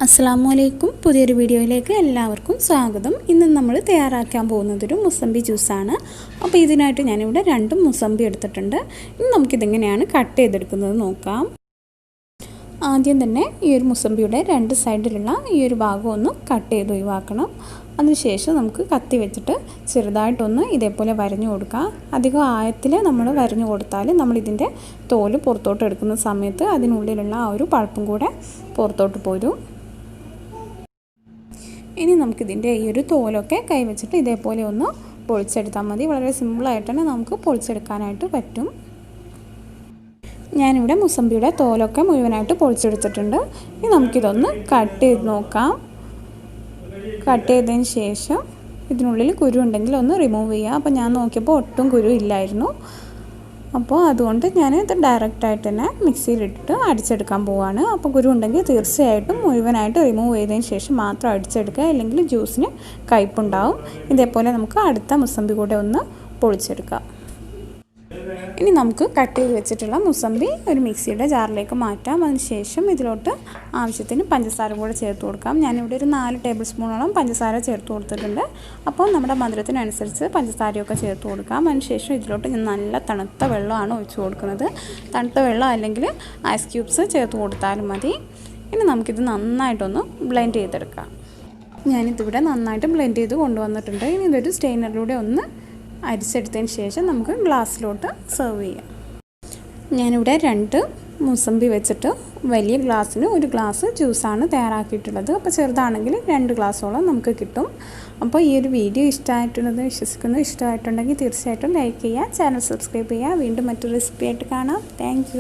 അസ്സലാമലൈക്കും പുതിയൊരു വീഡിയോയിലേക്ക് എല്ലാവർക്കും സ്വാഗതം. ഇന്ന് നമ്മൾ തയ്യാറാക്കാൻ പോകുന്നതൊരു മുസംബി ജ്യൂസാണ്. അപ്പോൾ ഇതിനായിട്ട് ഞാനിവിടെ 2 മുസംബി എടുത്തിട്ടുണ്ട്. ഇനി നമുക്കിതെങ്ങനെയാണ് കട്ട് ചെയ്തെടുക്കുന്നത് നോക്കാം. ആദ്യം തന്നെ ഈ ഒരു മുസംബിയുടെ 2 സൈഡിലുള്ള ഈ ഒരു ഭാഗം ഒന്ന് കട്ട് ചെയ്ത് ഒഴിവാക്കണം. അതിനുശേഷം നമുക്ക് കത്തി വെച്ചിട്ട് ചെറുതായിട്ടൊന്ന് ഇതേപോലെ വരഞ്ഞു കൊടുക്കാം. അധികം ആഴത്തിൽ നമ്മൾ വരഞ്ഞു കൊടുത്താൽ നമ്മളിതിൻ്റെ തോല് പുറത്തോട്ട് എടുക്കുന്ന സമയത്ത് അതിനുള്ളിലുള്ള ആ ഒരു പൾപ്പും കൂടെ പുറത്തോട്ട് പോരും. ഇനി നമുക്കിതിൻ്റെ ഈ ഒരു തോലൊക്കെ കൈവച്ചിട്ട് ഇതേപോലെ ഒന്ന് പൊളിച്ചെടുത്താൽ മതി. വളരെ സിമ്പിളായിട്ട് തന്നെ നമുക്ക് പൊളിച്ചെടുക്കാനായിട്ട് പറ്റും. ഞാനിവിടെ മുസംബിയുടെ തോലൊക്കെ മുഴുവനായിട്ട് പൊളിച്ചെടുത്തിട്ടുണ്ട്. ഇനി നമുക്കിതൊന്ന് കട്ട് ചെയ്ത് നോക്കാം. കട്ട് ചെയ്തതിന് ശേഷം ഇതിനുള്ളിൽ കുരു ഉണ്ടെങ്കിൽ ഒന്ന് റിമൂവ് ചെയ്യുക. അപ്പോൾ ഞാൻ നോക്കിയപ്പോൾ ഒട്ടും കുരു ഇല്ലായിരുന്നു. അപ്പോൾ അതുകൊണ്ട് ഞാനിത് ഡയറക്റ്റായിട്ട് തന്നെ മിക്സിയിലിട്ടിട്ട് അടിച്ചെടുക്കാൻ പോവുകയാണ്. അപ്പോൾ കുരു ഉണ്ടെങ്കിൽ തീർച്ചയായിട്ടും മുഴുവനായിട്ട് റിമൂവ് ചെയ്തതിന് ശേഷം മാത്രം അടിച്ചെടുക്കുക, അല്ലെങ്കിൽ ജ്യൂസിന് കയ്പുണ്ടാവും. ഇതേപോലെ നമുക്ക് അടുത്ത മുസംബി കൂടെ ഒന്ന് പൊളിച്ചെടുക്കാം. ഇനി നമുക്ക് കട്ട് ചെയ്ത് വെച്ചിട്ടുള്ള മുസംബി ഒരു മിക്സിയുടെ ജാറിലേക്ക് മാറ്റാം. അതിനുശേഷം ഇതിലോട്ട് ആവശ്യത്തിന് പഞ്ചസാര കൂടെ ചേർത്ത് കൊടുക്കാം. ഞാനിവിടെ ഒരു 4 ടേബിൾ സ്പൂണോളം പഞ്ചസാര ചേർത്ത് കൊടുത്തിട്ടുണ്ട്. അപ്പോൾ നമ്മുടെ മധുരത്തിനനുസരിച്ച് പഞ്ചസാരയൊക്കെ ചേർത്ത് കൊടുക്കാം. അതിനുശേഷം ഇതിലോട്ട് ഞാൻ നല്ല തണുത്ത വെള്ളമാണ് ഒഴിച്ച് കൊടുക്കുന്നത്. തണുത്ത വെള്ളം അല്ലെങ്കിൽ ഐസ് ക്യൂബ്സ് ചേർത്ത് കൊടുത്താലും മതി. ഇനി നമുക്കിത് നന്നായിട്ടൊന്ന് ബ്ലെൻഡ് ചെയ്തെടുക്കാം. ഞാനിതിവിടെ നന്നായിട്ട് ബ്ലെൻഡ് ചെയ്ത് കൊണ്ടുവന്നിട്ടുണ്ട്. ഇനി ഇതൊരു സ്റ്റെയിനറിലൂടെ ഒന്ന് അരിച്ചെടുത്തതിന് ശേഷം നമുക്ക് ഗ്ലാസ്സിലോട്ട് സെർവ് ചെയ്യാം. ഞാനിവിടെ 2 മുസംബി വെച്ചിട്ട് വലിയ ഗ്ലാസ്സിന് 1 ഗ്ലാസ് ജ്യൂസാണ് തയ്യാറാക്കിയിട്ടുള്ളത്. അപ്പോൾ ചെറുതാണെങ്കിൽ 2 ഗ്ലാസ്സോളം നമുക്ക് കിട്ടും. അപ്പോൾ ഈ ഒരു വീഡിയോ ഇഷ്ടമായിട്ടുള്ളത് വിശ്വസിക്കുന്നു. ഇഷ്ടമായിട്ടുണ്ടെങ്കിൽ തീർച്ചയായിട്ടും ലൈക്ക് ചെയ്യുക, ചാനൽ സബ്സ്ക്രൈബ് ചെയ്യുക. വീണ്ടും മറ്റൊരു റെസിപ്പി ആയിട്ട് കാണാം. താങ്ക്